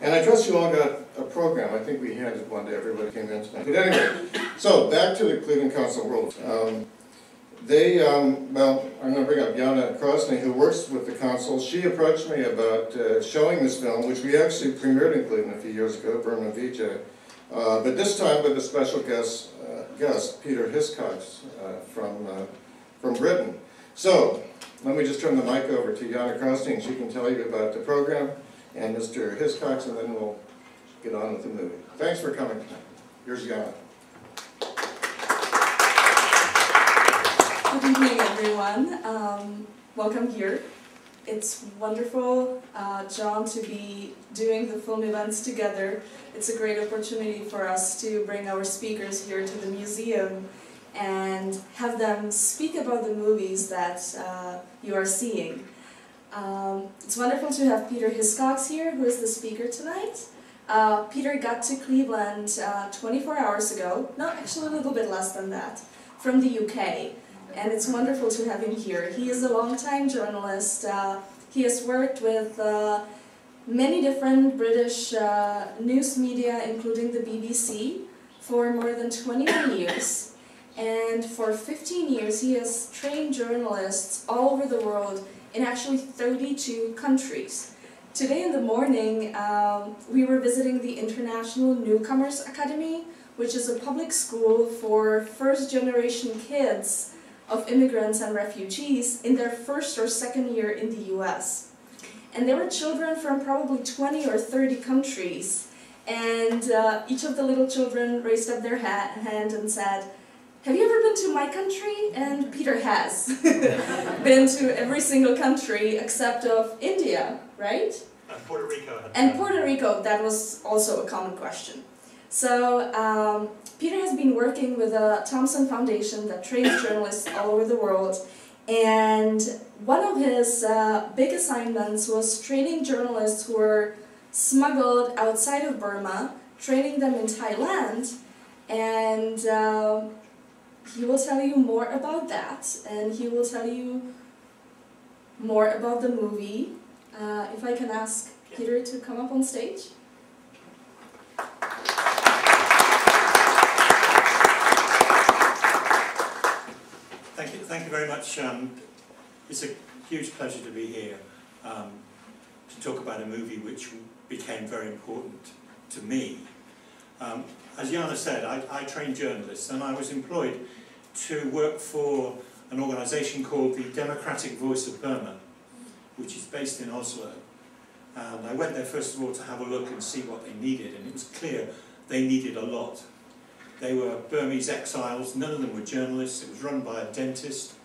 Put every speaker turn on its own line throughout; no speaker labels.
And I trust you all got a program. I think we handed one to everybody who came in tonight. But anyway, so back to the Cleveland Council World. Well, I'm going to bring up Jana Krosny, who works with the council. She approached me about showing this film, which we actually premiered in Cleveland a few years ago, Burma VJ. But this time with a special guest, Peter Hiscocks from Britain. So, let me just turn the mic over to Jana Krosny, and she can tell you about the program and Mr. Hiscocks, and then we'll get on with the movie. Thanks for coming tonight. Here's Jana.
Good evening, everyone. Welcome here. It's wonderful, John, to be doing the film events together. It's a great opportunity for us to bring our speakers here to the museum and have them speak about the movies that you are seeing. It's wonderful to have Peter Hiscocks here, who is the speaker tonight. Peter got to Cleveland 24 hours ago, no, actually a little bit less than that, from the UK. And it's wonderful to have him here. He is a long-time journalist. He has worked with many different British news media, including the BBC, for more than 21 years. And for 15 years, he has trained journalists all over the world in actually 32 countries. Today in the morning, we were visiting the International Newcomers Academy, which is a public school for first-generation kids of immigrants and refugees in their first or second year in the US. And there were children from probably 20 or 30 countries, and each of the little children raised up their hand and said, "Have you ever been to my country?" And Peter has been to every single country except of India, right?
And Puerto Rico.
And Puerto Rico, that was also a common question. So Peter has been working with the Thompson Foundation that trains journalists all over the world, and one of his big assignments was training journalists who were smuggled outside of Burma, training them in Thailand, and he will tell you more about that, and he will tell you more about the movie. If I can ask Peter to come up on stage.
Thank you very much. It's a huge pleasure to be here to talk about a movie which became very important to me. As Jana said, I train journalists, and I was employed to work for an organisation called the Democratic Voice of Burma, which is based in Oslo. And I went there first of all to have a look and see what they needed, and it was clear they needed a lot. They were Burmese exiles, none of them were journalists, it was run by a dentist,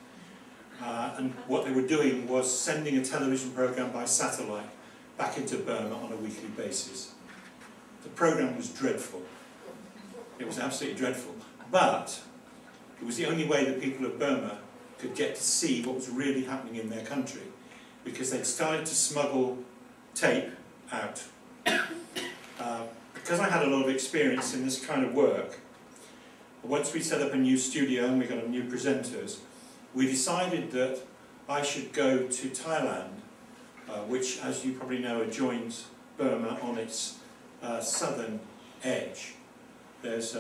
and what they were doing was sending a television programme by satellite back into Burma on a weekly basis. The programme was dreadful. It was absolutely dreadful, but it was the only way that people of Burma could get to see what was really happening in their country, because they'd started to smuggle tape out. Because I had a lot of experience in this kind of work, once we set up a new studio and we got new presenters, we decided that I should go to Thailand, which, as you probably know, adjoins Burma on its southern edge. There's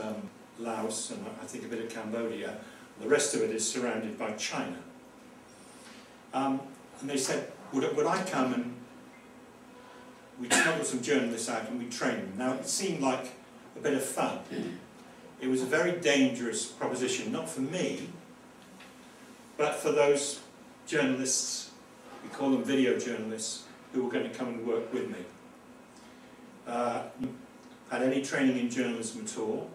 Laos and I think a bit of Cambodia. The rest of it is surrounded by China. And they said, would I come and we'd smuggle some journalists out and we'd train them. Now, it seemed like a bit of fun. It was a very dangerous proposition, not for me, but for those journalists, we call them video journalists, who were going to come and work with me. Had any training in journalism at all.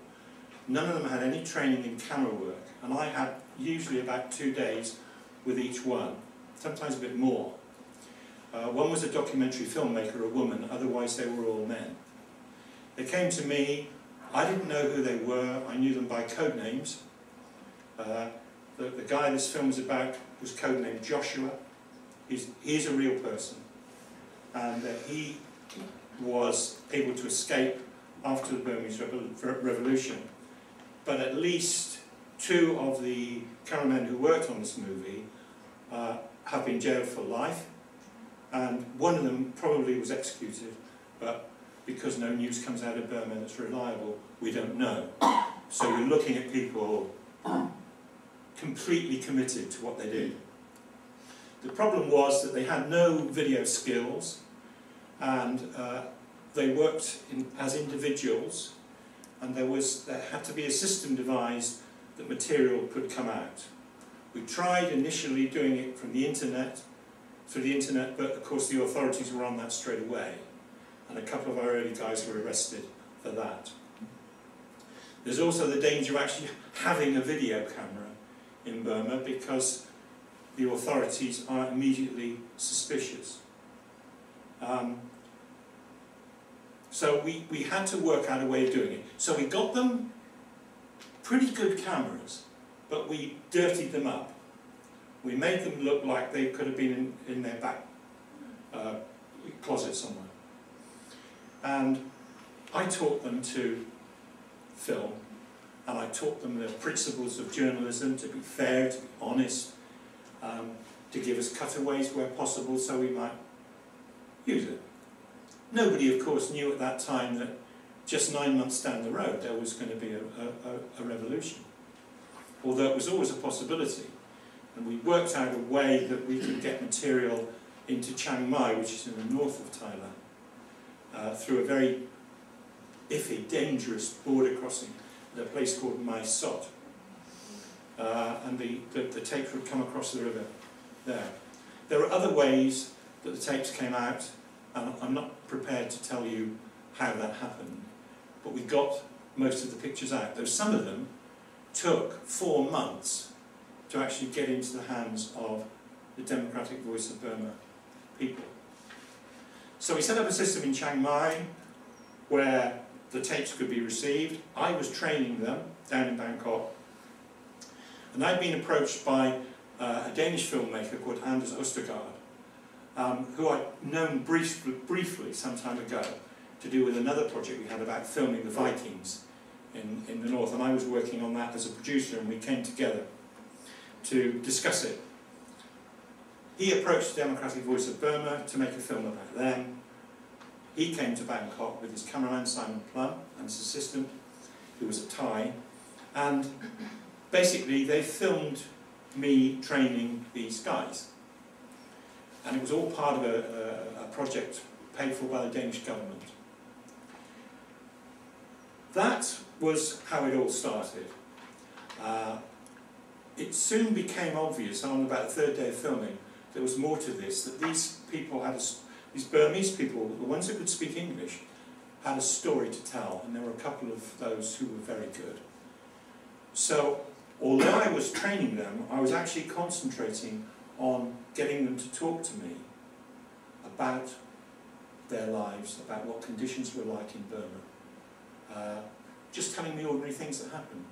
None of them had any training in camera work, and I had usually about 2 days with each one, sometimes a bit more. One was a documentary filmmaker, a woman, otherwise they were all men. They came to me, I didn't know who they were, I knew them by code names. The guy this film was about was codenamed Joshua. He's a real person, and he was able to escape after the Burmese Revolution. But at least 2 of the cameramen who worked on this movie have been jailed for life, and one of them probably was executed, but because no news comes out of Burma that's reliable, we don't know. So you're looking at people completely committed to what they did. The problem was that they had no video skills, and they worked as individuals, and there had to be a system devised that material could come out. We tried initially doing it from the internet, through the internet, but of course the authorities were on that straight away, and a couple of our early guys were arrested for that. There's also the danger of actually having a video camera in Burma, because the authorities are immediately suspicious. So we had to work out a way of doing it. So we got them pretty good cameras, but we dirtied them up. We made them look like they could have been in their back closet somewhere. And I taught them to film, and I taught them the principles of journalism, to be fair, to be honest, to give us cutaways where possible so we might use it. Nobody, of course, knew at that time that just 9 months down the road there was going to be a revolution, although it was always a possibility. And we worked out a way that we could get material into Chiang Mai, which is in the north of Thailand, through a very iffy, dangerous border crossing at a place called Mai Sot. And the tapes would come across the river there. There are other ways that the tapes came out, and I'm not prepared to tell you how that happened, but we got most of the pictures out, though some of them took 4 months to actually get into the hands of the Democratic Voice of Burma people. So we set up a system in Chiang Mai where the tapes could be received. I was training them down in Bangkok, and I'd been approached by a Danish filmmaker called Anders Østergaard, who I'd known briefly some time ago to do with another project we had about filming the Vikings in the north, and I was working on that as a producer, and we came together to discuss it. He approached the Democratic Voice of Burma to make a film about them. He came to Bangkok with his cameraman Simon Plum and his assistant, who was a Thai, and basically they filmed me training these guys. And it was all part of a project paid for by the Danish government. That was how it all started. It soon became obvious, on about the third day of filming, there was more to this, that these people had these Burmese people, the ones who could speak English, had a story to tell, and there were a couple of those who were very good. So, although I was training them, I was actually concentrating on getting them to talk to me about their lives, about what conditions were like in Burma. Just telling me ordinary things that happened.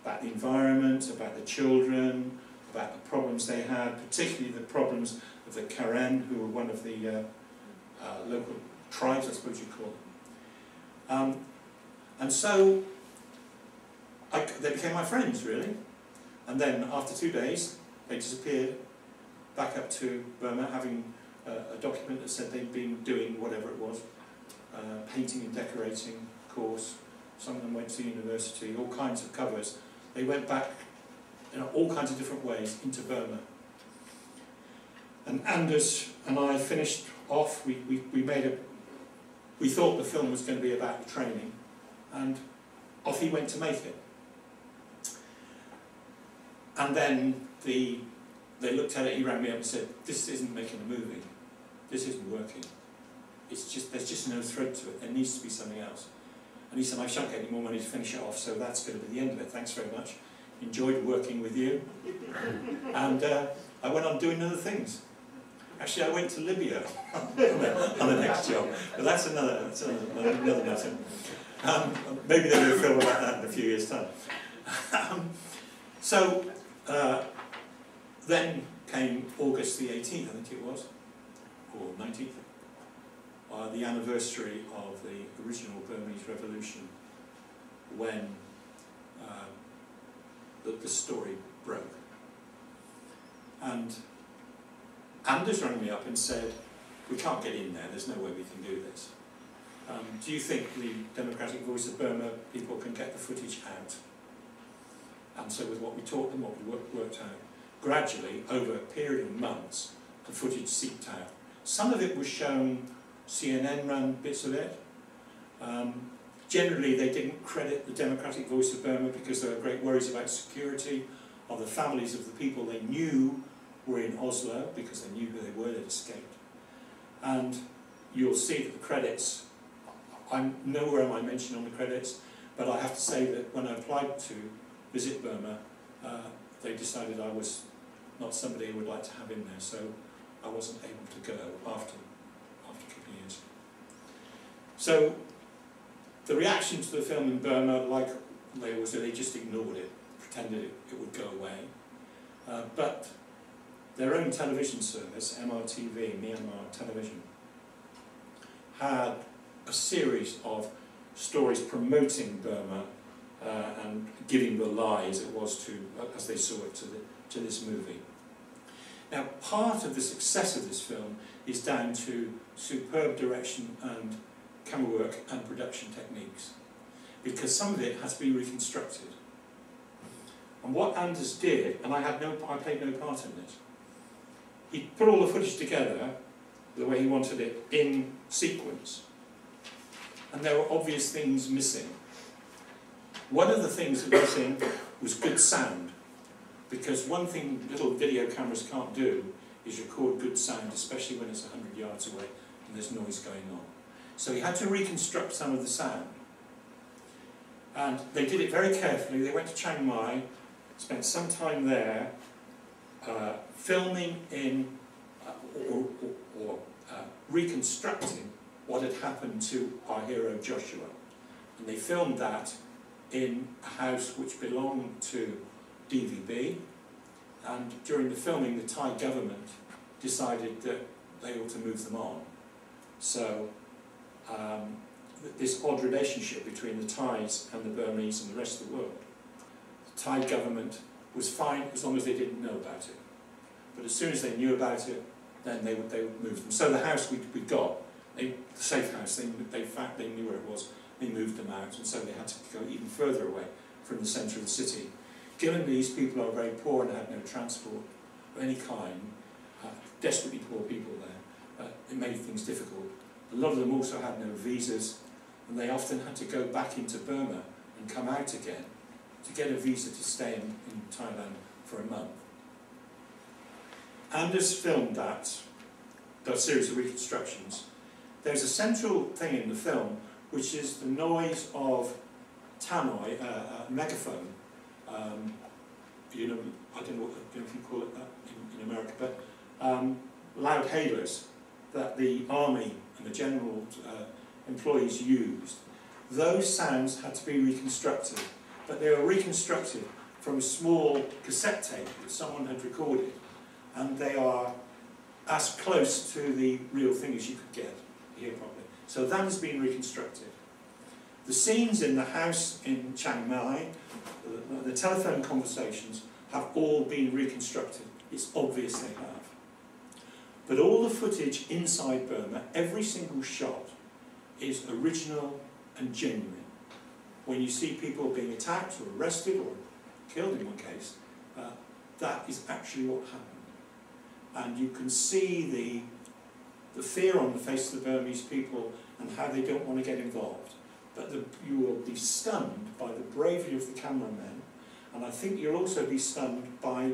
About the environment, about the children, about the problems they had, particularly the problems of the Karen, who were one of the local tribes, I suppose you'd call them. And so they became my friends, really. And then after 2 days, they disappeared back up to Burma, having a document that said they'd been doing whatever it was, painting and decorating course. Some of them went to university, all kinds of covers. They went back in all kinds of different ways into Burma. And Anders and I finished off, we thought the film was going to be about the training, and off he went to make it. And then they looked at it, he rang me up and said, "This isn't making a movie, this isn't working. It's just, there's just no thread to it, there needs to be something else." And he said, "I shan't get any more money to finish it off, so that's going to be the end of it, thanks very much. Enjoyed working with you." And I went on doing other things. Actually, I went to Libya on the next job, but that's another matter. Maybe there'll be a film about that in a few years' time. Then came August the 18th, I think it was, or 19th, the anniversary of the original Burmese Revolution, when the story broke. And Anders rang me up and said, "We can't get in there, there's no way we can do this." do you think the Democratic Voice of Burma people can get the footage out? And so with what we taught them, what we worked out, gradually, over a period of months, the footage seeped out. Some of it was shown, CNN ran bits of it. Generally, they didn't credit the Democratic Voice of Burma because there were great worries about security of the families of the people they knew were in Oslo, because they knew who they were, they'd escaped. And you'll see that the credits, nowhere am I mentioned on the credits, but I have to say that when I applied to visit Burma, they decided I was not somebody who would like to have in there, so I wasn't able to go after a couple of years. So the reaction to the film in Burma, like they always do, they just ignored it, pretended it would go away. But their own television service, MRTV, Myanmar Television, had a series of stories promoting Burma and giving the lie as it was to, as they saw it, to this movie. Now, part of the success of this film is down to superb direction and camera work and production techniques, because some of it has to be reconstructed. And what Anders did, and I played no part in this, he put all the footage together the way he wanted it in sequence, and there were obvious things missing. One of the things that was missing was good sound, because one thing little video cameras can't do is record good sound, especially when it's 100 yards away and there's noise going on. So he had to reconstruct some of the sound. And they did it very carefully. They went to Chiang Mai, spent some time there, filming in, reconstructing what had happened to our hero Joshua. And they filmed that in a house which belonged to DVB, and during the filming the Thai government decided that they ought to move them on. So this odd relationship between the Thais and the Burmese and the rest of the world. The Thai government was fine as long as they didn't know about it. But as soon as they knew about it, then they would move them. So the house we got, the safe house, they knew where it was, they moved them out, and so they had to go even further away from the centre of the city. Given these people are very poor and had no transport of any kind, desperately poor people there, it made things difficult. A lot of them also had no visas, and they often had to go back into Burma and come out again to get a visa to stay in Thailand for a month. Anders filmed that series of reconstructions. There's a central thing in the film, which is the noise of tannoy, a megaphone. You know, I don't know if you call it that in America, but loud hailers that the army and the general employees used. Those sounds had to be reconstructed, but they were reconstructed from a small cassette tape that someone had recorded, and they are as close to the real thing as you could get, hear properly. So that has been reconstructed. The scenes in the house in Chiang Mai, the telephone conversations, have all been reconstructed. It's obvious they have. But all the footage inside Burma, every single shot, is original and genuine. When you see people being attacked or arrested or killed in one case, that is actually what happened. And you can see the fear on the face of the Burmese people and how they don't want to get involved. But you will be stunned by the bravery of the cameramen, and I think you'll also be stunned by,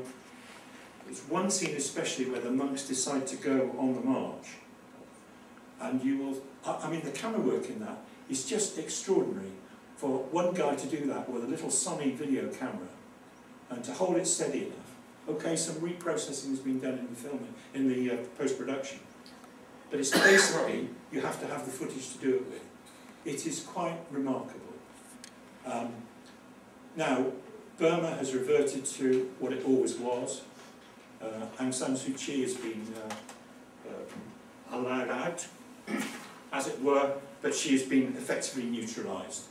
there's one scene especially where the monks decide to go on the march. And you will, I mean, the camera work in that is just extraordinary. For one guy to do that with a little Sony video camera and to hold it steady enough. Okay, some reprocessing has been done in the filming, in the post-production. But it's basically, you have to have the footage to do it with. It is quite remarkable. Now, Burma has reverted to what it always was. Aung San Suu Kyi has been allowed out, as it were, but she has been effectively neutralised.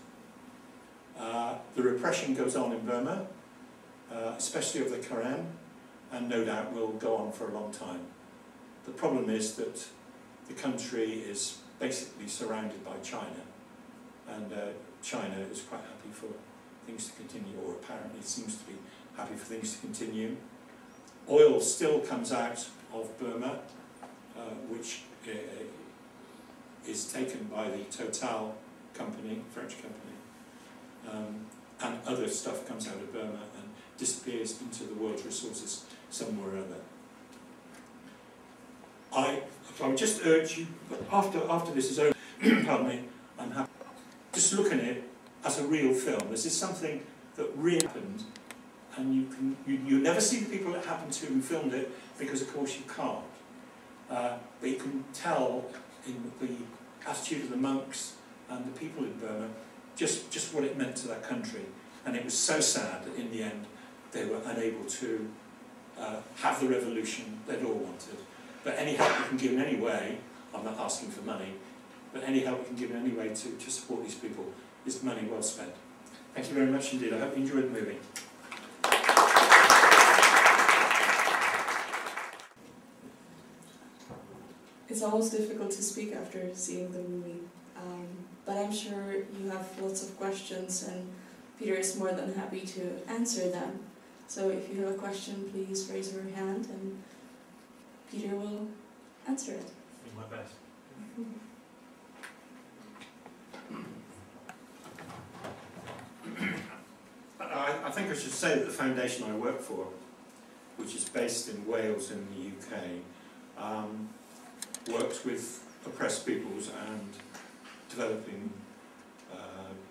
The repression goes on in Burma, especially of the Karen, and no doubt will go on for a long time. The problem is that the country is basically surrounded by China, and China is quite happy for things to continue, or apparently seems to be happy for things to continue. Oil still comes out of Burma, which is taken by the Total company, French company, and other stuff comes out of Burma and disappears into the world's resources somewhere or other. I would just urge you, after this is over, pardon me, I'm happy. Just look at it as a real film. This is something that really happened, and you never see the people it happened to who filmed it, because of course you can't. But you can tell in the attitude of the monks and the people in Burma just what it meant to that country. And it was so sad that in the end they were unable to have the revolution they'd all wanted. But any help we can give in any way, I'm not asking for money, but any help we can give in any way to support these people is money well spent. Thank you very much indeed. I hope you enjoyed the movie.
It's almost difficult to speak after seeing the movie, but I'm sure you have lots of questions, and Peter is more than happy to answer them. So if you have a question, please raise your hand and Peter will answer it.
Do my best. I think I should say that the foundation I work for, which is based in Wales in the UK, works with oppressed peoples and developing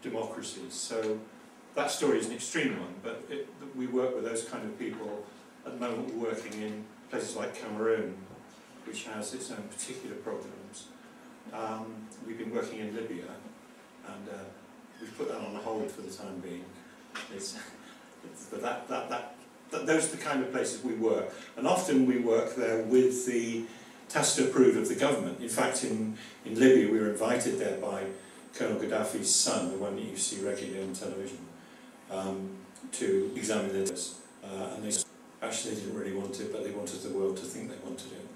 democracies. So that story is an extreme one, but we work with those kind of people. At the moment we're working in places like Cameroon, which has its own particular problems. We've been working in Libya, and we've put that on hold for the time being. Those are the kind of places we work, and often we work there with the tacit approval of the government. In fact, in Libya we were invited there by Colonel Gaddafi's son, the one that you see regularly on television, to examine this. And they actually didn't really want it, but they wanted the world to think they wanted it.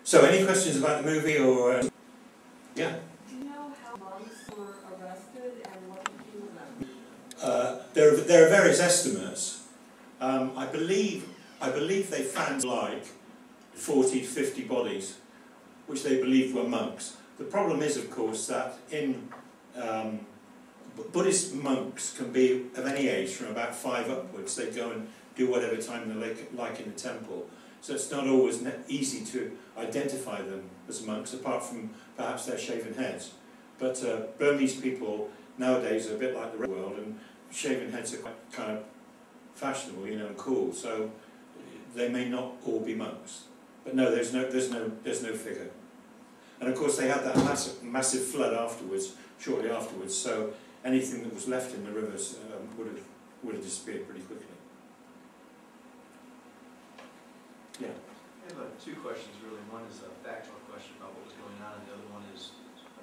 So, any questions about the movie, or yeah?
Do you know how monks were arrested and what became of them?
There are various estimates. I believe they found like 40 to 50 bodies, which they believed were monks. The problem is, of course, that in Buddhist monks can be of any age, from about 5 upwards. They go and do whatever time they like in the temple. So it's not always easy to identify them as monks, apart from perhaps their shaven heads. But Burmese people nowadays are a bit like the rest of the world, and shaven heads are quite kind of fashionable, you know, and cool. So they may not all be monks. But no, there's no figure. And of course they had that massive flood afterwards, shortly afterwards. So anything that was left in the rivers would have disappeared pretty quickly. Yeah.
I have two questions really. One is a factual question about what was going on, and the other one is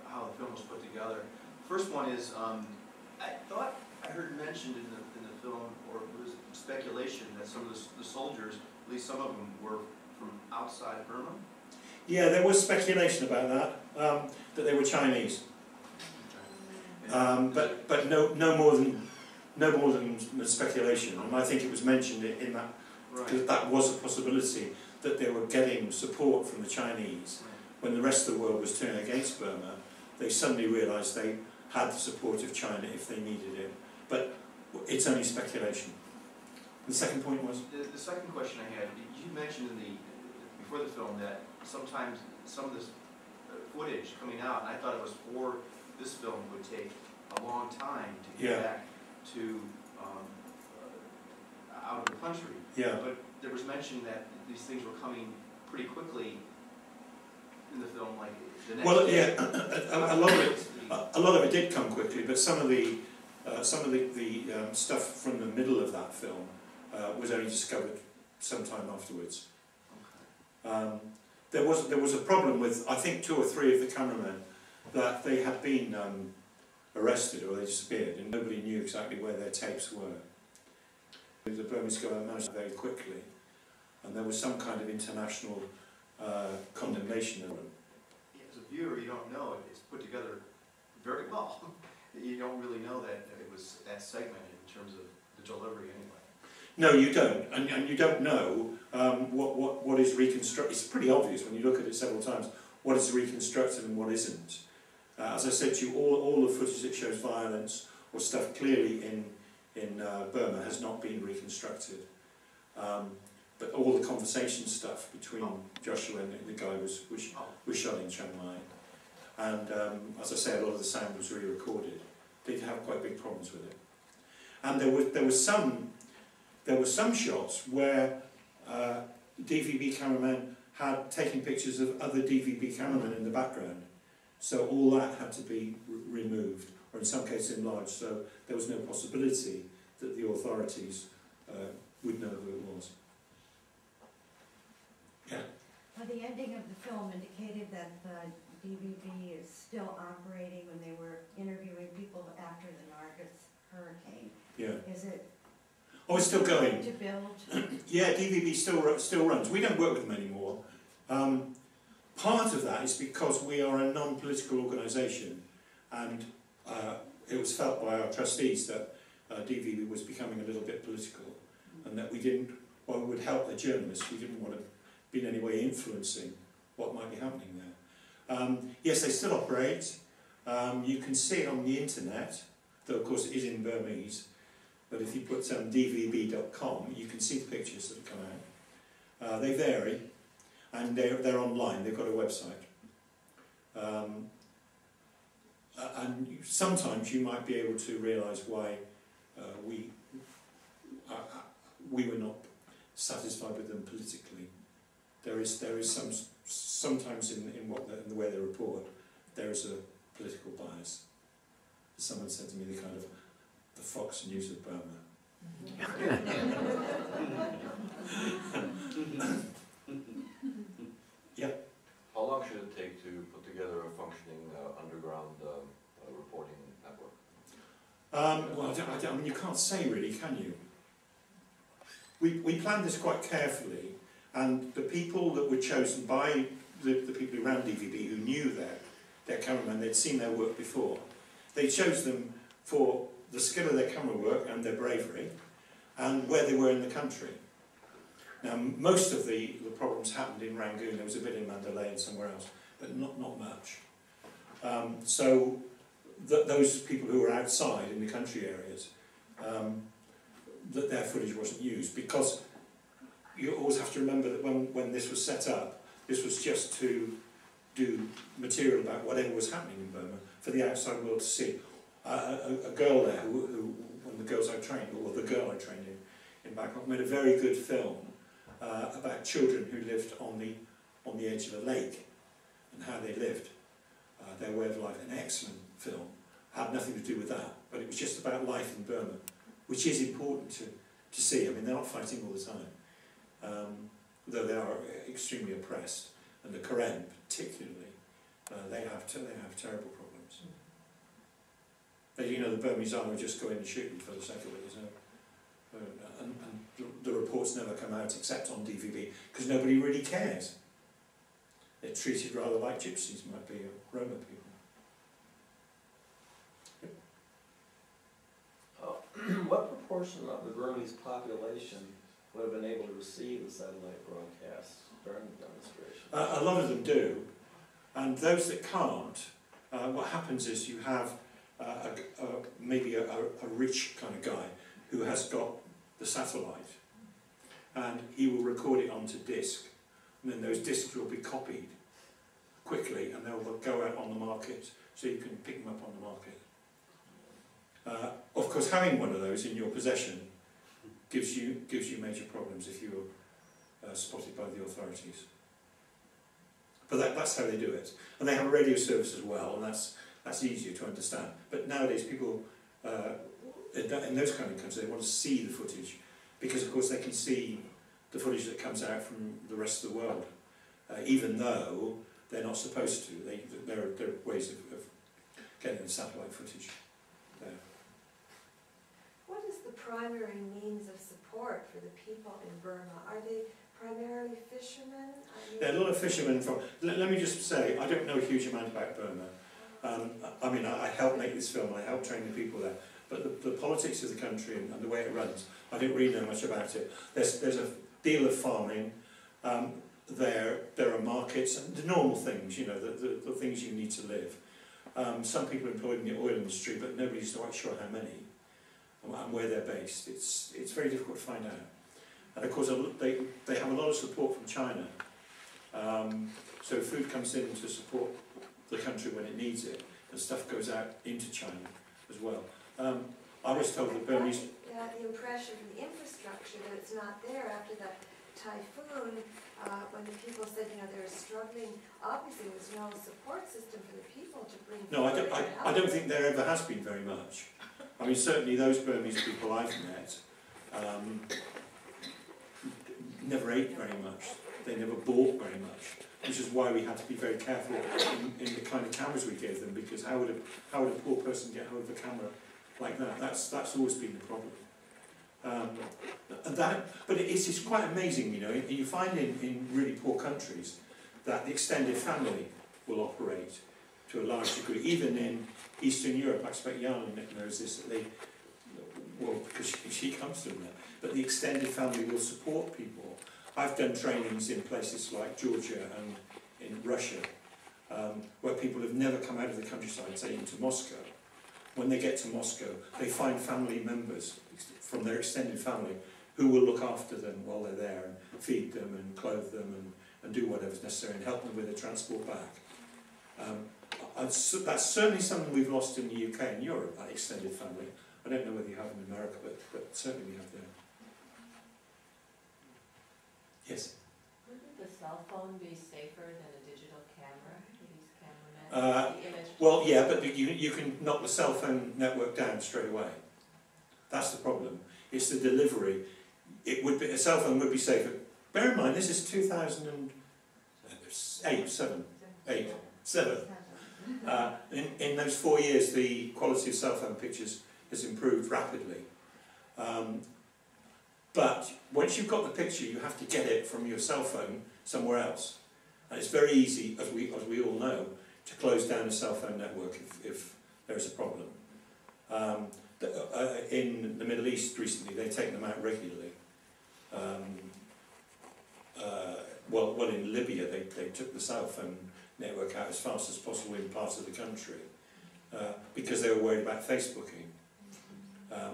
how the film was put together. First one is, I thought I heard mentioned in the film, or it was speculation, that some of the soldiers, at least some of them, were from outside Burma.
Yeah, there was speculation about that, that they were Chinese. But no more than speculation. And I think it was mentioned in that. Because that was a possibility, that they were getting support from the Chinese. When the rest of the world was turning against Burma, they suddenly realised they had the support of China if they needed it. But it's only speculation. The second point was?
The second question I had, you mentioned before the film that sometimes some of this footage coming out, and I thought it was for this film, would take a long time to get back to out of the country.
Yeah.
But there was mention that these things were coming pretty quickly in the film, like the next day.
Yeah, a lot of it did come quickly, but some of the stuff from the middle of that film was only discovered sometime afterwards. Okay. There was a problem with, I think, 2 or 3 of the cameramen, that they had been arrested or they disappeared, and nobody knew exactly where their tapes were. The Burmese government managed very quickly, and there was some kind of international condemnation of them.
As a viewer, you don't know it. It's put together very well. You don't really know that it was that segmented in terms of the delivery anyway.
No, you don't, and you don't know what is reconstructed. It's pretty obvious when you look at it several times what is reconstructed and what isn't. As I said to you, all the footage that shows violence or stuff clearly in Burma has not been reconstructed. But all the conversation stuff between Joshua and the guy was shot in Chiang Mai. And as I say, a lot of the sound was re-recorded. They have quite big problems with it. And there were some shots where DVB cameramen had taken pictures of other DVB cameramen in the background. So all that had to be removed, or in some cases enlarged, so there was no possibility that the authorities would know who it was. Yeah.
Well, the ending of the film indicated that the DVB is still operating when they were interviewing people after the Nargis hurricane.
Yeah.
Is it?
Oh, it's still going.
To build?
Yeah, DVB still runs. We don't work with them anymore. Part of that is because we are a non-political organisation, and it was felt by our trustees that DVB was becoming a little bit political, and that we didn't, while we would help the journalists, we didn't want to be in any way influencing what might be happening there. Yes, they still operate. You can see it on the internet, though of course it is in Burmese, but if you put dvb.com, you can see the pictures that have come out. They vary, and they're online, they've got a website. And sometimes you might be able to realise why we were not satisfied with them politically. There is sometimes in the way they report, there is a political bias. Someone said to me, the kind of the Fox News of Burma. Yeah.
How long should it take to put together a functioning underground reporting network?
Well, I mean, you can't say really, can you? We planned this quite carefully, and the people that were chosen by the people around DVB who knew their cameramen, they'd seen their work before, they chose them for the skill of their camera work and their bravery, and where they were in the country. Now, most of the problems happened in Rangoon. There was a bit in Mandalay and somewhere else, but not much. So those people who were outside in the country areas, that their footage wasn't used, because you always have to remember that when this was set up, this was just to do material about whatever was happening in Burma for the outside world to see. A girl there, who one of the girls I trained, or the girl I trained in Bangkok, made a very good film about children who lived on the edge of a lake and how they lived, their way of life. An excellent film. Had nothing to do with that, but it was just about life in Burma, which is important to see. I mean, they're not fighting all the time, though they are extremely oppressed, and the Karen particularly, they have terrible problems. But you know, the Burmese army just go in and shoot them for the sake of it, and the reports never come out except on DVB, because nobody really cares. They're treated rather like gypsies, might be, or Roma people.
What proportion of the Burmese population would have been able to receive the satellite broadcasts during the demonstration?
A lot of them do, and those that can't, what happens is you have maybe a rich kind of guy who has got the satellite, and he will record it onto disc, and then those discs will be copied quickly, and they'll go out on the market, so you can pick them up on the market. Of course, having one of those in your possession gives you major problems if you're spotted by the authorities. But that's how they do it, and they have a radio service as well, and that's easier to understand. But nowadays, people in those kind of countries, they want to see the footage, because of course they can see the footage that comes out from the rest of the world, even though they're not supposed to. There are ways of getting the satellite footage there.
What is the primary means of support for the people in Burma? Are they primarily fishermen?
There are a lot of fishermen from... Let me just say, I don't know a huge amount about Burma. I mean, I helped make this film, I helped train the people there, but the politics of the country and the way it runs, I didn't really know much about it. There's a deal of farming, there are markets, and the normal things, you know, the things you need to live. Some people are employed in the oil industry, but nobody's quite sure how many and where they're based. It's very difficult to find out. And of course, they have a lot of support from China. So food comes in to support the country when it needs it, and stuff goes out into China as well. I was told that Burmese...
the impression from the infrastructure that it's not there after that typhoon, when the people said, you know, they were struggling. Obviously, there was no support system for the people to bring.
No, I don't think there ever has been very much. I mean, certainly those Burmese people I've met never ate very much. They never bought very much, which is why we had to be very careful in the kind of cameras we gave them, because how would a poor person get hold of a camera like that? That's always been the problem. But it's quite amazing, you know. You find in really poor countries that the extended family will operate to a large degree. Even in Eastern Europe, I expect Jan knows this, that they, well, because she comes from there, but the extended family will support people. I've done trainings in places like Georgia and in Russia, where people have never come out of the countryside, say into Moscow. When they get to Moscow, they find family members from their extended family who will look after them while they're there and feed them and clothe them and do whatever's necessary and help them with their transport back. That's certainly something we've lost in the UK and Europe, that extended family. I don't know whether you have them in America, but certainly we have there. Yes?
Wouldn't the cell phone be safer than a digital camera? These cameramen?
Well, yeah, but you can knock the cell phone network down straight away. That's the problem. It's the delivery. It would be, a cell phone would be safer. Bear in mind, this is 2007. In those 4 years, the quality of cell phone pictures has improved rapidly. But once you've got the picture, you have to get it from your cell phone somewhere else. And it's very easy, as we all know, to close down a cell phone network if there is a problem. In the Middle East recently, they've taken them out regularly. Well, in Libya, they took the cell phone network out as fast as possible in parts of the country because they were worried about Facebooking.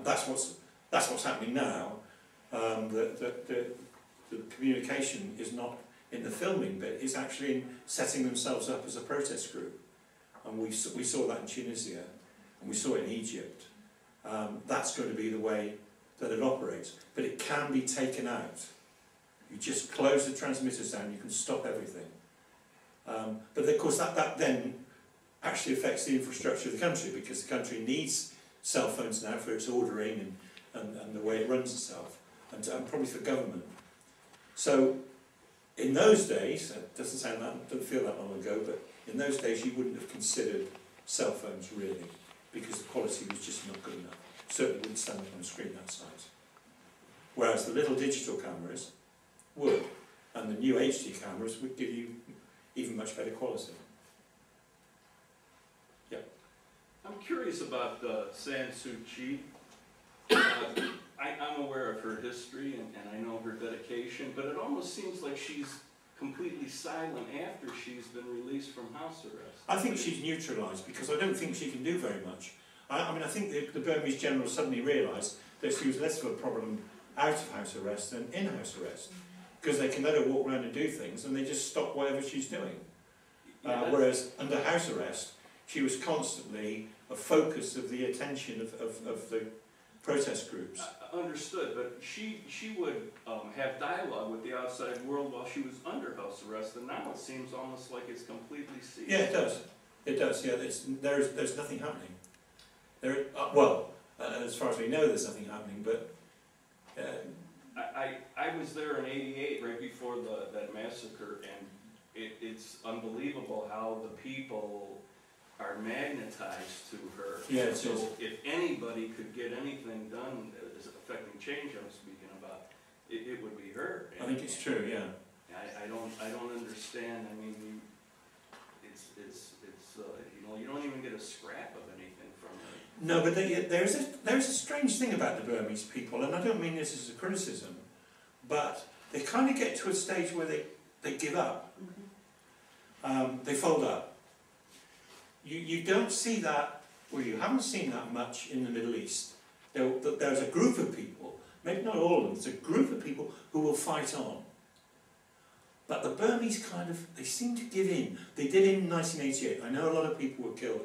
That's what's happening now. The communication is not in the filming bit; it's actually in setting themselves up as a protest group, and we saw that in Tunisia, and we saw it in Egypt. That's going to be the way that it operates, but it can be taken out. You just close the transmitters down, you can stop everything. But of course that then actually affects the infrastructure of the country, because the country needs cell phones now for its ordering and the way it runs itself, and probably for government. So in those days, it doesn't feel that long ago, but in those days you wouldn't have considered cell phones really, because the quality was just not good enough. Certainly wouldn't stand up on a screen that size. Whereas the little digital cameras would, and the new HD cameras would give you even much better quality. Yeah.
I'm curious about San Suu Kyi. I'm aware of her history and I know her dedication, but it almost seems like she's completely silent after she's been released from house arrest.
I think she's neutralised because I don't think she can do very much. I mean, I think the Burmese general suddenly realised that she was less of a problem out of house arrest than in house arrest, because they can let her walk around and do things and they just stop whatever she's doing. Whereas under house arrest, she was constantly a focus of the attention of the protest groups.
Understood, but she would have dialogue with the outside world while she was under house arrest, and now it seems almost like it's completely ceased.
Yeah, it does. It does. Yeah, there's nothing happening. As far as we know, there's nothing happening. But
I was there in '88, right before that massacre, and it's unbelievable how the people are magnetized to her.
Yeah,
so if anybody could get anything done as affecting change I'm speaking about, it would be her.
I think it's true, yeah.
I don't understand. I mean, it's signal, you don't even get a scrap of anything from it.
No, but there's a strange thing about the Burmese people, and I don't mean this as a criticism, but they kind of get to a stage where they give up. They fold up. You don't see that, or you haven't seen that much in the Middle East. There's a group of people, maybe not all of them, it's a group of people who will fight on. But the Burmese they seem to give in. They did in 1988. I know a lot of people were killed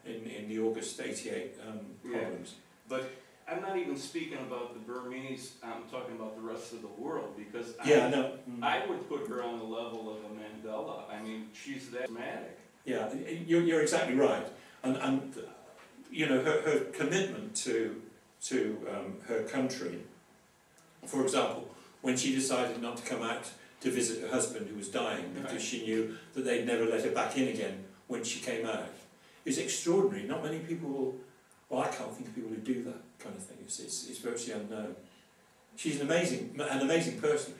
in the August 88 problems.
But I'm not even speaking about the Burmese, I'm talking about the rest of the world, because I would put her on the level of a Mandela. I mean, she's that dramatic.
Yeah, you're exactly right. And you know, her commitment to her country, for example, when she decided not to come out to visit her husband who was dying because she knew that they'd never let her back in again when she came out, is extraordinary. Not many people well, I can't think of people who do that kind of thing. It's virtually unknown. She's an amazing person.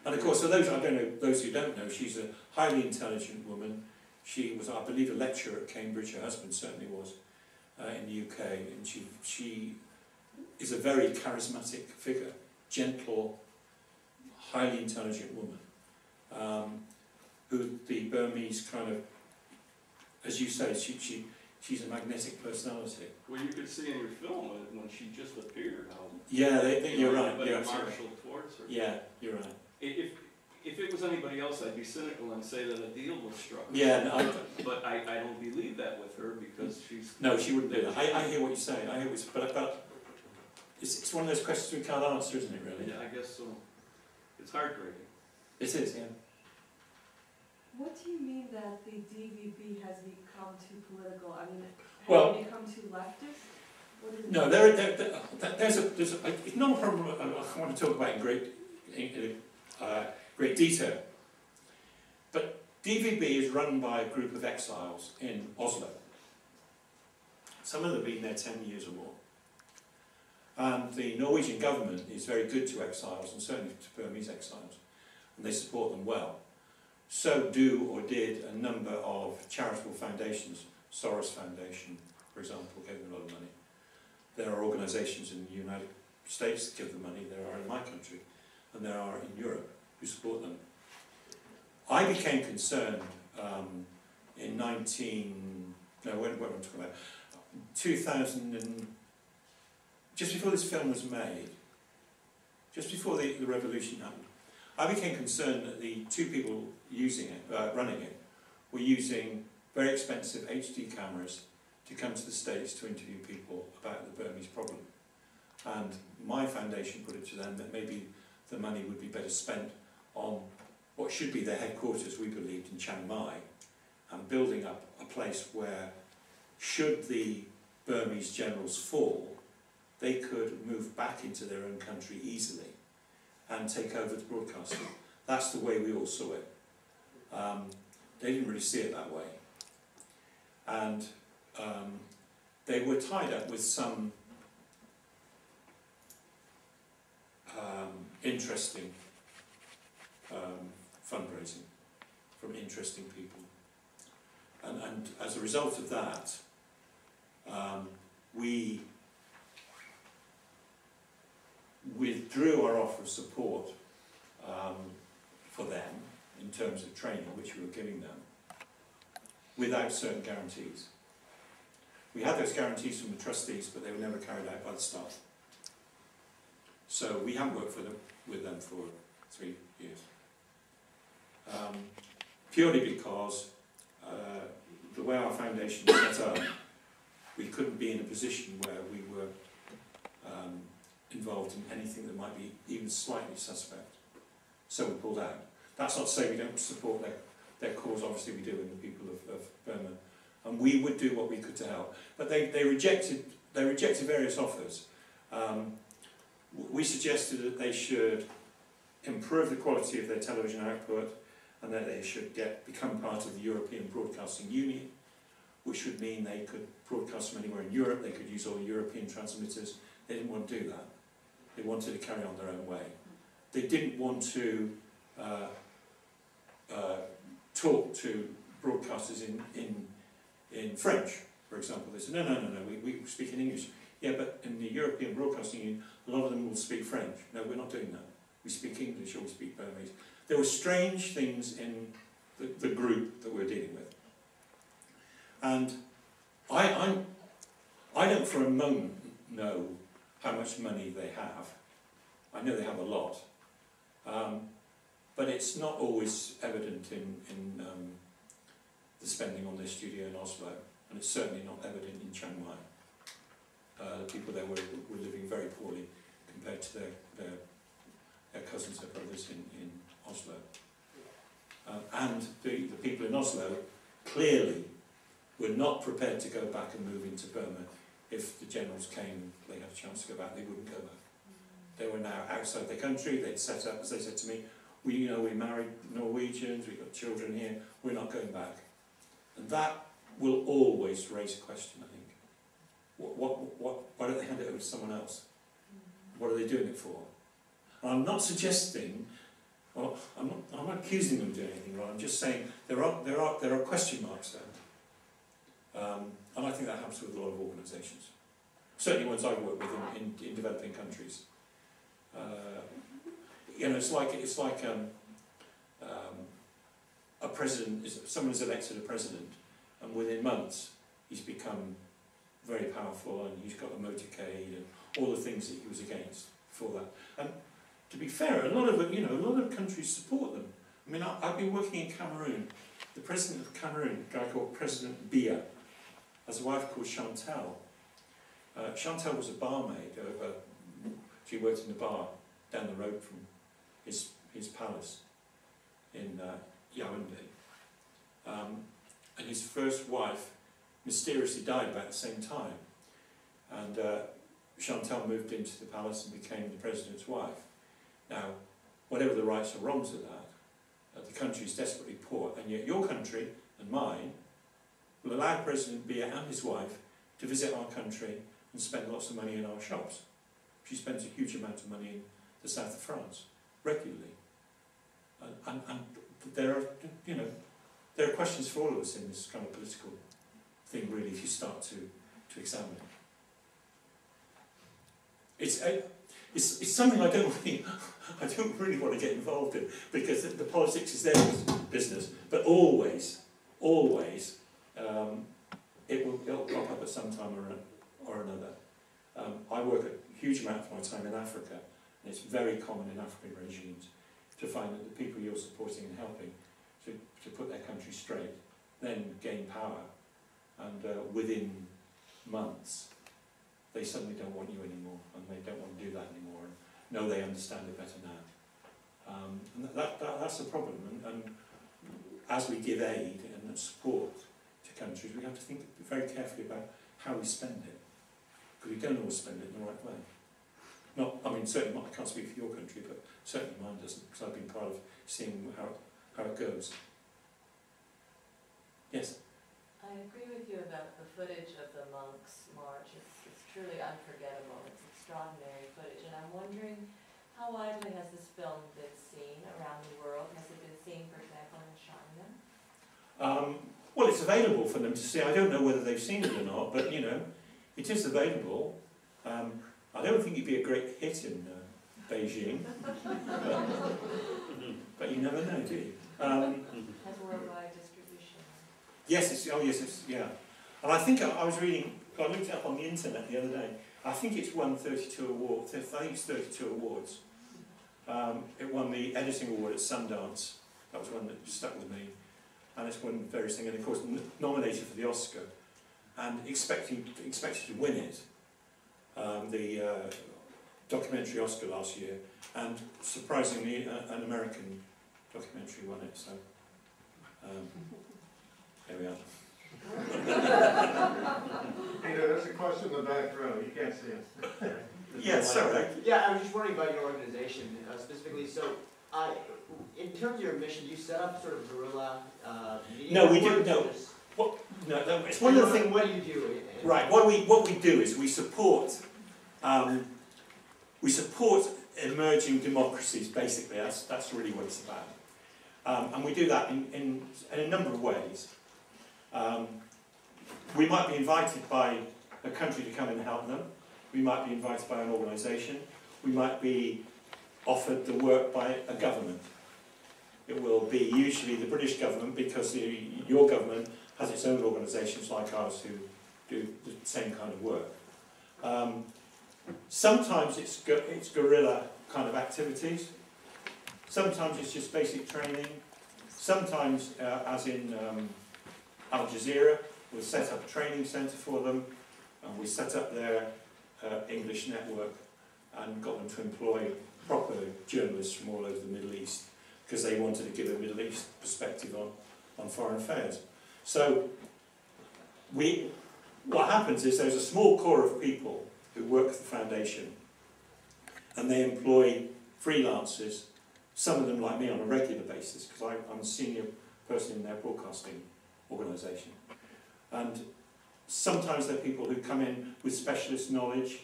And of course, for those who don't know, she's a highly intelligent woman. She was, I believe, a lecturer at Cambridge. Her husband certainly was in the UK, and she is a very charismatic figure, gentle, highly intelligent woman, who the Burmese kind of, as you say, she's a magnetic personality.
Well, you could see in your film when she just appeared how.
Yeah, you're right. You're
marshaled towards her.
Yeah, you're right.
If it was anybody else, I'd be cynical and say that a deal was struck.
Yeah, no,
but I don't believe that with her because she's.
No, she wouldn't do that. I hear what you're saying. I hear but it's one of those questions we can't answer, isn't it? Really?
Yeah, I guess so. It's heartbreaking.
It is, yeah.
What do you mean that the DVB has become too political? I mean,
Well,
has it become too leftist? What is
no, there's it's not a problem I want to talk about in great detail. But DVB is run by a group of exiles in Oslo. Some of them have been there 10 years or more. And the Norwegian government is very good to exiles, and certainly to Burmese exiles, and they support them well. So do or did a number of charitable foundations. Soros Foundation, for example, gave them a lot of money. There are organisations in the United States that give them money, there are in my country, and there are in Europe who support them. I became concerned in 2000 and just before this film was made, just before the revolution happened, I became concerned that the two people using it, running it, were using very expensive HD cameras to come to the States to interview people about the Burmese problem. And my foundation put it to them that maybe the money would be better spent on what should be their headquarters, we believed, in Chiang Mai, and building up a place where, should the Burmese generals fall, they could move back into their own country easily and take over the broadcasting. That's the way we all saw it. They didn't really see it that way. And they were tied up with some interesting fundraising from interesting people. And as a result of that, we withdrew our offer of support for them in terms of training, which we were giving them, without certain guarantees. We had those guarantees from the trustees, but they were never carried out by the staff. So we haven't worked with them for 3 years. Purely because the way our foundation was set up, we couldn't be in a position where we were involved in anything that might be even slightly suspect. So we pulled out. That's not to say we don't support their cause, obviously we do, in the people of Burma. And we would do what we could to help. But they rejected various offers. We suggested that they should improve the quality of their television output, and that they should become part of the European Broadcasting Union, which would mean they could broadcast from anywhere in Europe, they could use all European transmitters. They didn't want to do that. They wanted to carry on their own way. They didn't want to talk to broadcasters in French, for example. They said, no, we speak in English. Yeah, but in the European Broadcasting Union, a lot of them will speak French. No, we're not doing that. We speak English or we speak Burmese. There were strange things in the group that we're dealing with. And I don't for a moment know how much money they have. I know they have a lot. But it's not always evident in the spending on their studio in Oslo, and it's certainly not evident in Chiang Mai. The people there were living very poorly compared to their cousins, their brothers in Oslo. And the people in Oslo clearly were not prepared to go back and move into Burma. If the generals came, they had a chance to go back, they wouldn't go back. They were now outside their country, they'd set up, as they said to me, we married Norwegians, we've got children here, we're not going back. And that will always raise a question, I think. Why don't they hand it over to someone else? What are they doing it for? And I'm not suggesting, well, I'm not accusing them of doing anything wrong, I'm just saying there are question marks there. And I think that happens with a lot of organisations. Certainly ones I work with in developing countries. It's like a president, someone is elected a president, and within months he's become very powerful, and he's got a motorcade and all the things that he was against for that. And to be fair, a lot of countries support them. I mean, I've been working in Cameroon. The president of Cameroon, a guy called President Biya, has a wife called Chantal. Chantal was a barmaid. She worked in the bar down the road from his palace in Yaoundé. And his first wife mysteriously died about the same time. And Chantal moved into the palace and became the president's wife. Now, whatever the rights or wrongs of that, the country is desperately poor, and yet your country and mine will allow President Biya and his wife to visit our country and spend lots of money in our shops. She spends a huge amount of money in the south of France, regularly. And there are questions for all of us in this kind of political thing, really, if you start to examine it. It's something I don't really want to get involved in, because the politics is their business, but always, it'll crop up at some time or another. I work a huge amount of my time in Africa, and it's very common in African regimes to find that the people you're supporting and helping to put their country straight then gain power, and within months they suddenly don't want you anymore, and they don't want to do that anymore, and know they understand it better now. And that's a problem, and as we give aid and support to countries, we have to think very carefully about how we spend it, because we don't always spend it in the right way. Certainly I can't speak for your country, but certainly mine doesn't, because I've been part of seeing how it goes. Yes?
I agree with you about the footage of the monks' march. It's truly unforgettable. It's extraordinary footage, and I'm wondering, how widely has this film been seen around the world? Has it been seen, for example, in China?
Well, it's available for them to see. I don't know whether they've seen it or not, but it is available. I don't think it'd be a great hit in Beijing, but you never know, do you?
Has worldwide distribution?
Yes, yeah. And I think I was reading, I looked it up on the internet the other day. I think it's won 32 awards. I think it's 32 awards. It won the editing award at Sundance. That was one that stuck with me. And it's won various things, and of course nominated for the Oscar, and expected to win it. The documentary Oscar last year, and surprisingly an American documentary won it, so there we are.
Peter, there's a question in the back row, you can't see it.
Yes, sorry.
Yeah, I was just wondering about your organization specifically. So, in terms of your mission, do you set up sort of guerrilla media?
No, we do. No. No, it's one of the things.
What do you do?
Right. What we do is we support emerging democracies. Basically, that's really what it's about, and we do that in a number of ways. we might be invited by a country to come and help them. We might be invited by an organisation. We might be offered the work by a government. It will be usually the British government, because your government has its own organisations like ours who do the same kind of work. Sometimes it's guerrilla kind of activities. Sometimes it's just basic training. Sometimes, as in Al Jazeera, we set up a training centre for them, and we set up their English network and got them to employ proper journalists from all over the Middle East, because they wanted to give a Middle East perspective on foreign affairs. So what happens is there's a small core of people who work for the foundation, and they employ freelancers, some of them like me on a regular basis, because I'm a senior person in their broadcasting organisation. And sometimes they're people who come in with specialist knowledge.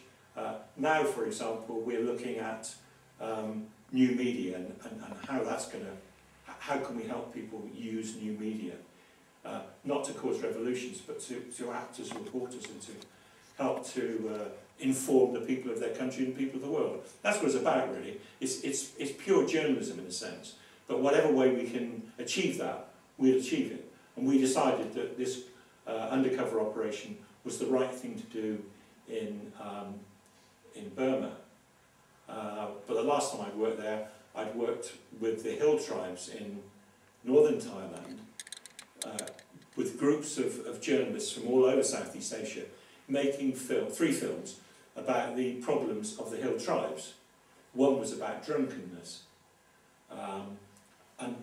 Now, for example, we're looking at new media and how can we help people use new media, not to cause revolutions, but to act as reporters and to help to inform the people of their country and the people of the world. That's what it's about, really. It's pure journalism in a sense, but whatever way we can achieve that, we'll achieve it. And we decided that this undercover operation was the right thing to do in Burma. But the last time I worked there, I'd worked with the hill tribes in northern Thailand, with groups of journalists from all over Southeast Asia, making 3 films about the problems of the hill tribes. One was about drunkenness, and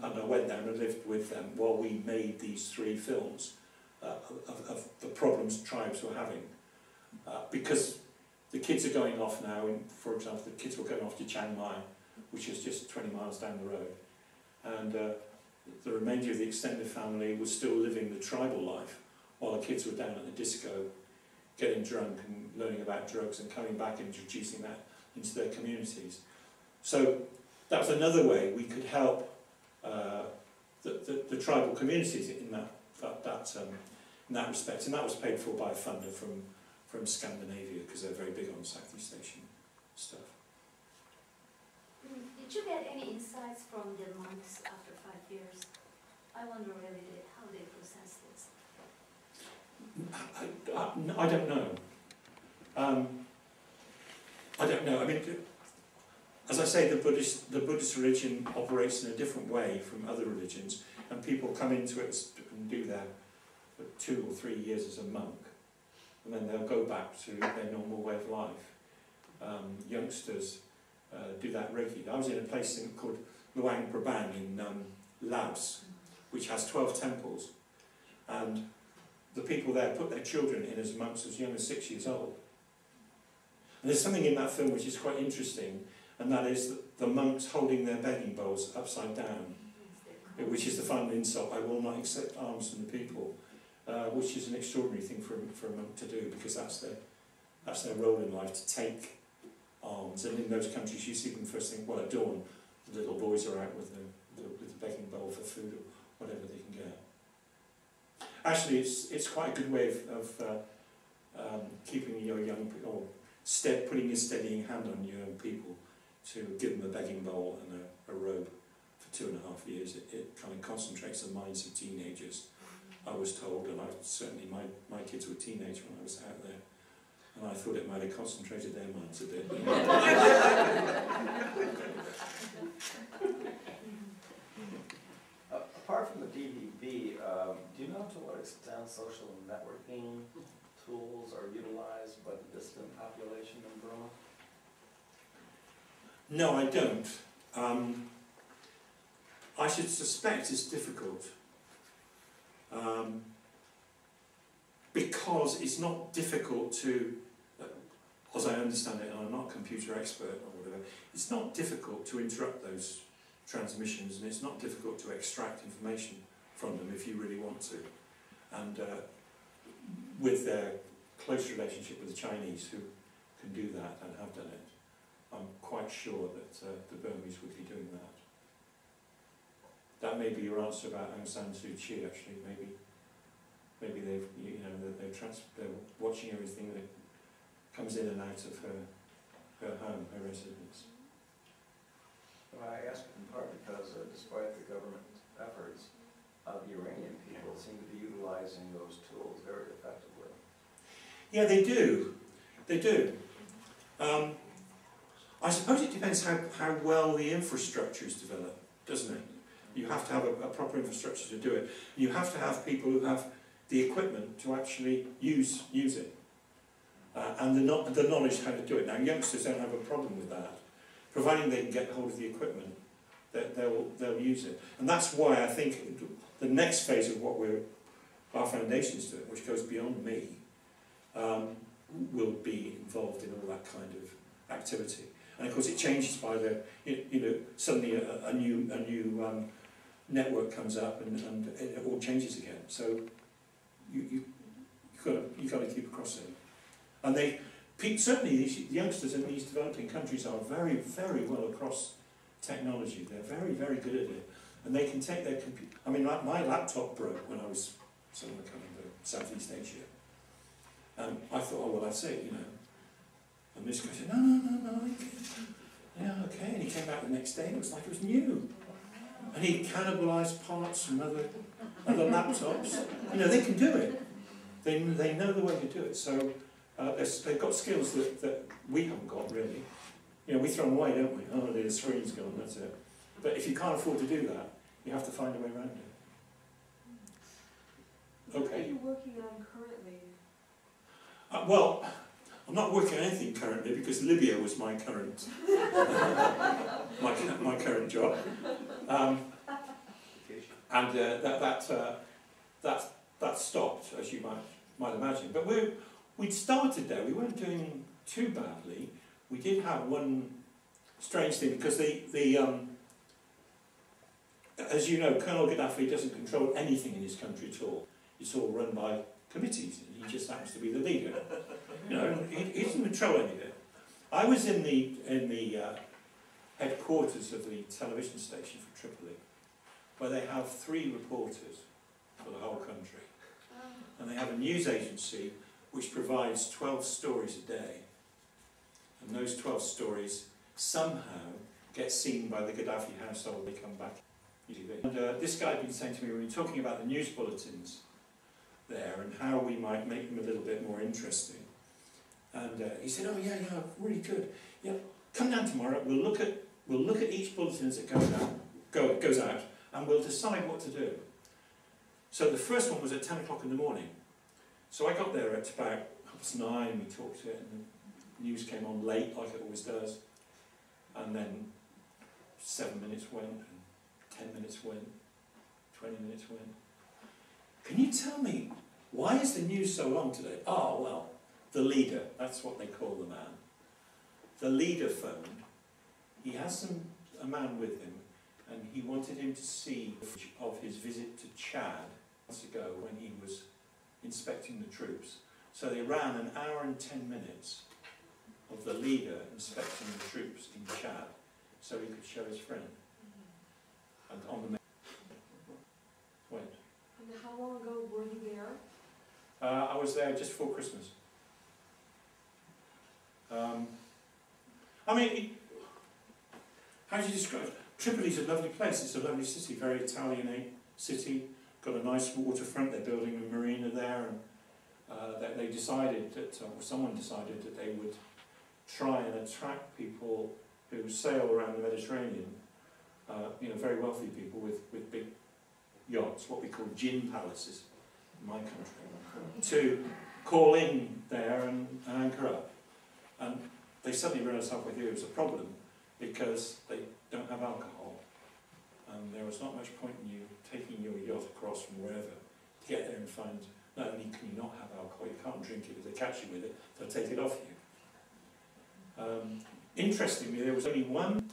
I went down and lived with them while we made these 3 films of the problems tribes were having. Because the kids are going off now, and for example, the kids were going off to Chiang Mai, which is just 20 miles down the road, and the remainder of the extended family was still living the tribal life, while the kids were down at the disco, getting drunk and learning about drugs and coming back and introducing that into their communities. So that was another way we could help the tribal communities in that respect, and that was paid for by a funder from Scandinavia, because they're very big on Southeast Asian stuff.
Did you get any insights from the monks after 5 years? I wonder really how they process this.
I don't know. I don't know. I mean, as I say, the Buddhist religion operates in a different way from other religions, and people come into it and do their 2 or 3 years as a monk, and then they'll go back to their normal way of life. Youngsters do that regularly. I was in a place called Luang Prabang in Laos, which has 12 temples, and the people there put their children in as monks as young as 6 years old. And there's something in that film which is quite interesting, and that is the monks holding their begging bowls upside down, which is the final insult, "I will not accept alms from the people," which is an extraordinary thing for a monk to do, because that's their role in life, to take alms. And in those countries you see them first thing, well, at dawn, the little boys are out with the begging bowl for food or whatever they can get. Actually, it's quite a good way of keeping your young people, or putting a steadying hand on your young people, to give them a begging bowl and a robe for 2.5 years. It kind of concentrates the minds of teenagers, I was told, and certainly my kids were teenagers when I was out there, and I thought it might have concentrated their minds a bit.
Apart from the DVB, do you know to what extent social networking tools are utilized by the dissident population in Burma?
No, I don't. I should suspect it's difficult. Because it's not difficult to, as I understand it, and I'm not a computer expert or whatever, it's not difficult to interrupt those transmissions, and it's not difficult to extract information from them if you really want to. And with their close relationship with the Chinese, who can do that and have done it, I'm quite sure that the Burmese would be doing that. That may be your answer about Aung San Suu Kyi, actually, maybe. maybe they're watching everything that comes in and out of her home, her residence.
Well, I ask in part because despite the government efforts, the Iranian people seem to be utilizing those tools very effectively.
Yeah, they do. They do. I suppose it depends how well the infrastructure is developed, doesn't it? You have to have a proper infrastructure to do it. You have to have people who have the equipment to actually use it. And the knowledge how to do it. Now, youngsters don't have a problem with that. Providing they can get hold of the equipment, they'll use it. And that's why I think the next phase of what our foundation is doing, which goes beyond me, will be involved in all that kind of activity. And of course it changes by suddenly a new network comes up and it all changes again. So you've got to keep across it. And certainly these youngsters in these developing countries are very, very well across technology. They're very, very good at it. And they can take their computer. I mean, my laptop broke when I was somewhere coming to Southeast Asia. I thought, oh, well, that's it, you know. And this guy said, no. Yeah, okay. And he came back the next day and it was like it was new. And he cannibalised parts from other laptops. You know, they can do it. They know the way to do it. So they've got skills that we haven't got, really. You know, we throw them away, don't we? Oh, the screen's gone, that's it. But if you can't afford to do that, you have to find a way around it. Okay.
What are you working on currently?
Well, I'm not working on anything currently because Libya was my current my current job, and that stopped, as you might imagine. But we'd started there. We weren't doing too badly. We did have one strange thing because as you know, Colonel Gaddafi doesn't control anything in his country at all. It's all run by committees, and he just happens to be the leader. You know, he doesn't control any of it. I was in the headquarters of the television station for Tripoli, where they have 3 reporters for the whole country, and they have a news agency which provides 12 stories a day, and those 12 stories somehow get seen by the Gaddafi household. They come back. And this guy had been saying to me, we were talking about the news bulletins there and how we might make them a little bit more interesting. And he said, oh yeah, really good. Yeah, come down tomorrow. We'll look at each bulletin as it goes out, and we'll decide what to do. So the first one was at 10 o'clock in the morning. So I got there at about 9:30. We talked to it, and the news came on late, like it always does. And then 7 minutes went, and 10 minutes went, 20 minutes went. Can you tell me, why is the news so long today? Oh, well, the leader, that's what they call the man. The leader phoned. He has a man with him, and he wanted him to see of his visit to Chad months ago when he was inspecting the troops. So they ran an hour and 10 minutes of the leader inspecting the troops in Chad, so he could show his friend. And on the went.
And how long ago were you there?
I was there just before Christmas. I mean, how do you describe it? Tripoli's a lovely place. It's a lovely city, very Italianate city. Got a nice waterfront. They're building a marina there, and they decided that, or someone decided that they would try and attract people who sail around the Mediterranean. You know, very wealthy people with big yachts, what we call gin palaces in my country, to call in there and anchor up. And they suddenly realised halfway through it was a problem because they don't have alcohol. And there was not much point in you taking your yacht across from wherever to get there and find, not only can you not have alcohol, you can't drink it. If they catch you with it, they'll take it off you. Interestingly, there was only one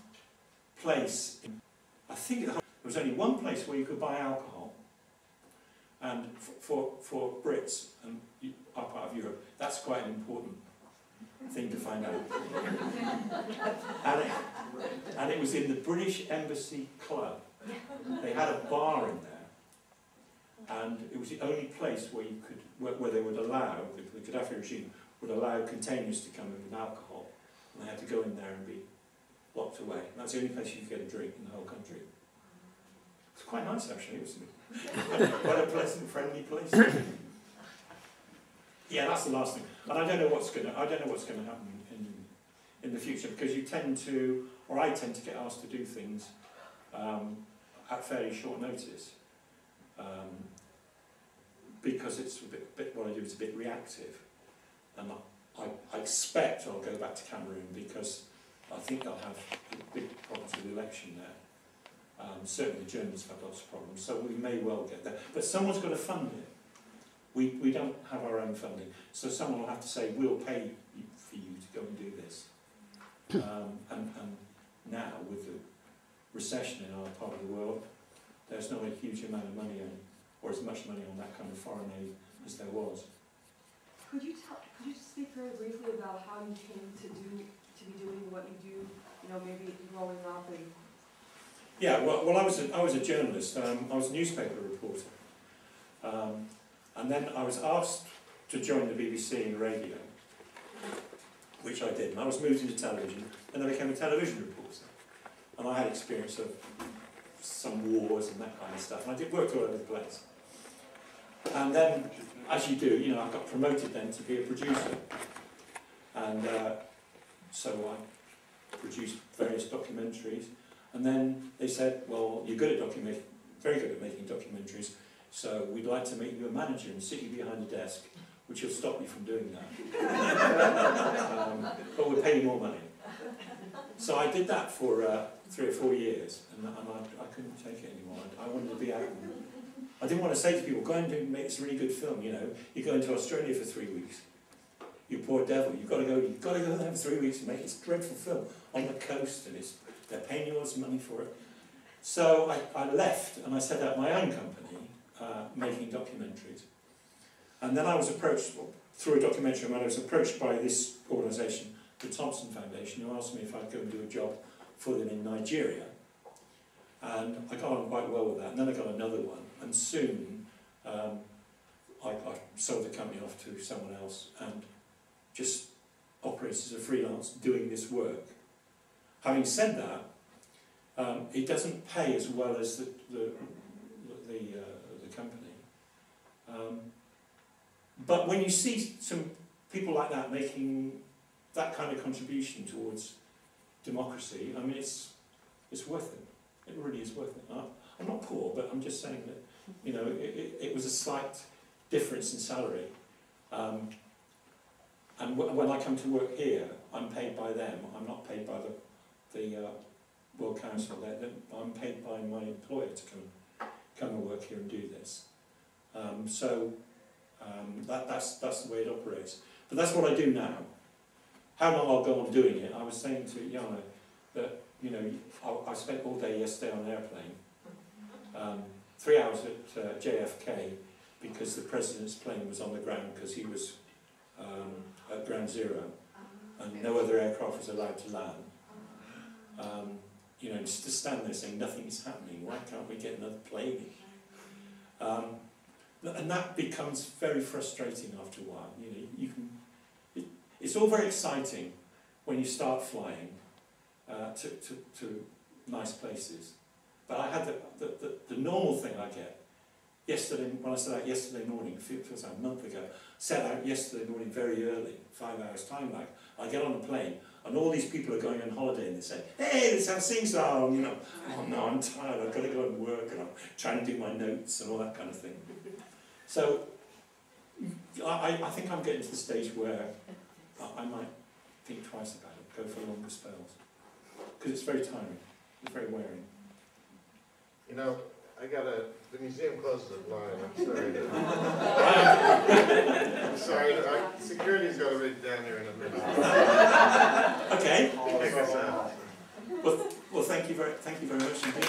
place, I think there was only one place where you could buy alcohol, and for Brits and our part of Europe, that's quite an important thing to find out. And it was in the British Embassy Club. They had a bar in there, and it was the only place where you could, where they would allow, the Gaddafi regime would allow containers to come in with alcohol, and they had to go in there and be locked away. And that's the only place you could get a drink in the whole country. It's quite nice actually. It was quite a pleasant, friendly place. Yeah, that's the last thing. And I don't know what's going to happen in the future, because you tend to, or I tend to get asked to do things at fairly short notice, because it's a bit what I do is a bit reactive, and I expect I'll go back to Cameroon because I think they'll have big problems with the election there. Certainly the Germans have had lots of problems, so we may well get there. But someone's got to fund it. We don't have our own funding, so someone will have to say, we'll pay for you to go and do this. And now, with the recession in our part of the world, there's not a huge amount of money on, or as much money on that kind of foreign aid as there was.
Could you just speak very briefly about how you came to be doing what you do? You know, maybe growing up and.
Yeah, well, I was a journalist. I was a newspaper reporter, and then I was asked to join the BBC in radio, which I did. And I was moved into television, and I became a television reporter. And I had experience of some wars and that kind of stuff. And I did work all over the place. And then, as you do, you know, I got promoted then to be a producer. And so I produced various documentaries. And then they said, well, you're good at very good at making documentaries, so we'd like to make you a manager and sit you behind a desk, which will stop you from doing that. But we'll pay you more money. So I did that for 3 or 4 years, and I couldn't take it anymore. I wanted to be out. I didn't want to say to people, go and make this really good film, you know. You're going to Australia for 3 weeks. You poor devil, you've got to go there for 3 weeks and make this dreadful film on the coast, and they're paying you lots of money for it. So I left, and I set up my own company, making documentaries. And then I was approached, through a documentary, I was approached by this organisation, the Thompson Foundation, who asked me if I'd go and do a job for them in Nigeria. And I got on quite well with that, and then I got another one. And soon, I sold the company off to someone else, and just operates as a freelance doing this work. Having said that, it doesn't pay as well as the company. But when you see some people like that making that kind of contribution towards democracy, I mean, it's worth it. It really is worth it. I'm not poor, but I'm just saying that, you know, it was a slight difference in salary. And when I come to work here, I'm paid by them. I'm not paid by the World Council. I'm paid by my employer to come and work here and do this. That's the way it operates. But that's what I do now. How long I'll go on doing it? I was saying to Jana that, you know, I spent all day yesterday on an airplane, 3 hours at JFK, because the president's plane was on the ground because he was at ground zero, and no other aircraft was allowed to land. You know, just to stand there saying nothing is happening, why can't we get another plane? And that becomes very frustrating after a while. You know, it's all very exciting when you start flying to nice places. But I had the normal thing I get. Yesterday, when I set out yesterday morning, it feels like a month ago, set out yesterday morning very early, 5 hours time lag. I get on a plane, and all these people are going on holiday, and they say, hey, let's have sing-song, you know. Oh no, I'm tired, I've got to go and work, and I'm trying to do my notes and all that kind of thing. So, I think I'm getting to the stage where I might think twice about it, go for longer spells. Because it's very tiring, it's very wearing.
You know, the museum closes at 9, I'm sorry. I'm sorry, security's got to read down here in a minute.
Okay.
Kick us out.
Well, thank you very much indeed.